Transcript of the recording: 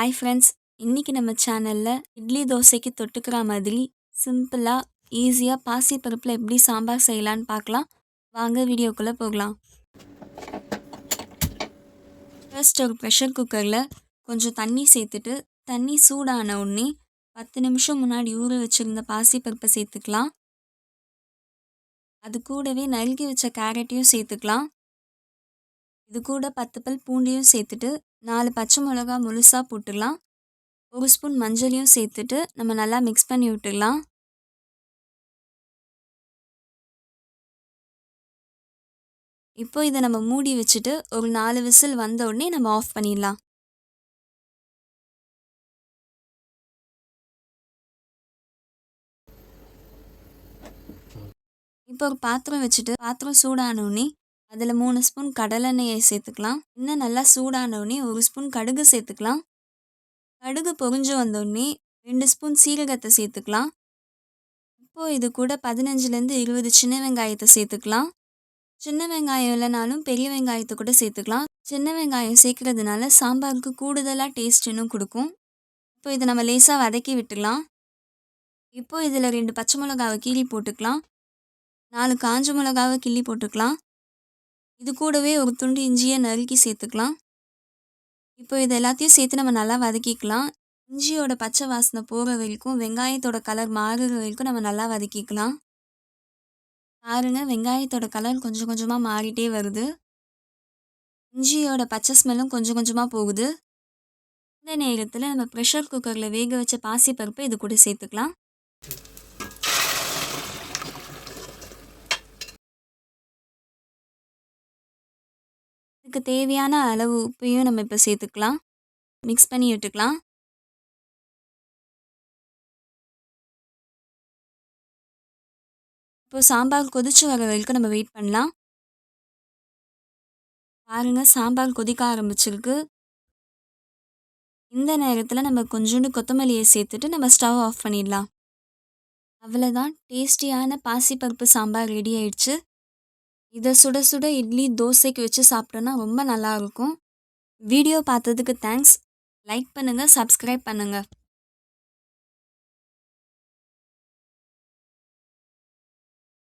Hi friends. இன்னைக்கு நம்ம சேனல்ல இட்லி தோசைக்கு தொட்டுக்கிற மாதிரி சிம்பிளா ஈஸியா பாசிப்பருப்புல எப்படி சாம்பார் செய்யலான்னு பார்க்கலாம். வாங்க வீடியோக்குள்ள போகலாம். ஃபர்ஸ்ட் ஒரு ப்ரெஷர் குக்கரில் கொஞ்சம் தண்ணி சேர்த்துட்டு தண்ணி சூடான உடனே 10 நிமிஷம் முன்னாடி ஊற வச்சிருந்த பாசிப்பருப்பை சேர்த்துக்கலாம். அது கூடவே நறுக்கி வச்ச கேரட்டையும் சேர்த்துக்கலாம். இது கூட 10 பல் பூண்டையும் சேர்த்துட்டு 4 பச்சை மிளகா முழுசாக போட்டுடலாம். 1 ஸ்பூன் மஞ்சளையும் சேர்த்துட்டு நம்ம நல்லா மிக்ஸ் பண்ணி விட்டுடலாம். இப்போ இதை நம்ம மூடி வச்சுட்டு ஒரு 4 விசில் வந்த உடனே நம்ம ஆஃப் பண்ணிடலாம். இப்போ ஒரு பாத்திரம் வச்சுட்டு பாத்திரம் சூடான உடனே அதில் 3 ஸ்பூன் கடலெண்ணெயை சேர்த்துக்கலாம். இன்னும் நல்லா சூடான உடனே 1 ஸ்பூன் கடுகு சேர்த்துக்கலாம். கடுகு பொரிஞ்சு வந்த உடனே 2 ஸ்பூன் சீரகத்தை சேர்த்துக்கலாம். இப்போது இது கூட 15லேருந்து 20 சின்ன வெங்காயத்தை சேர்த்துக்கலாம். சின்ன வெங்காயம் இல்லைனாலும் பெரிய வெங்காயத்தை கூட சேர்த்துக்கலாம். சின்ன வெங்காயம் சேர்க்கறதுனால சாம்பாருக்கு கூடுதலாக டேஸ்ட் இன்னும் கொடுக்கும். இப்போ இதை நம்ம லேசாக வதக்கி விட்டுக்கலாம். இப்போ இதில் 2 பச்சை மிளகாவை கீறி போட்டுக்கலாம். 4 காஞ்ச மிளகாவை கிள்ளி போட்டுக்கலாம். இது கூடவே ஒரு துண்டு இஞ்சியை நறுக்கி சேர்த்துக்கலாம். இப்போ இது எல்லாத்தையும் சேர்த்து நம்ம நல்லா வதக்கிக்கலாம். இஞ்சியோட பச்சை வாசனை போகிற வரைக்கும் வெங்காயத்தோட கலர் மாறுற வரைக்கும் நம்ம நல்லா வதக்கிக்கலாம். பாருங்க, வெங்காயத்தோட கலர் கொஞ்சம் கொஞ்சமாக மாறிட்டே வருது. இஞ்சியோட பச்சை ஸ்மெல்லும் கொஞ்சம் கொஞ்சமாக போகுது. இந்த நேரத்தில் நம்ம ப்ரெஷர் குக்கரில் வேக வச்ச பாசிப்பருப்பை இது கூட சேர்த்துக்கலாம். இதுக்கு தேவையான அளவு உப்பையும் நம்ம இப்போ சேர்த்துக்கலாம். மிக்ஸ் பண்ணி விட்டுக்கலாம். இப்போ சாம்பார் கொதிச்சு வர வரைக்கும் நம்ம வெயிட் பண்ணலாம். பாருங்க, சாம்பார் கொதிக்க ஆரம்பிச்சிருக்கு. இந்த நேரத்தில் நம்ம கொஞ்சோண்டு கொத்தமல்லியை சேர்த்துட்டு நம்ம ஸ்டவ் ஆஃப் பண்ணிடலாம். அவ்வளோதான், டேஸ்டியான பாசிப்பருப்பு சாம்பார் ரெடி ஆயிடுச்சு. இதை சுட சுட இட்லி தோசைக்கு வச்சு சாப்பிட்டோன்னா ரொம்ப நல்லாயிருக்கும். வீடியோ பார்த்ததுக்கு தேங்க்ஸ். லைக் பண்ணுங்கள், சப்ஸ்கிரைப் பண்ணுங்கள்.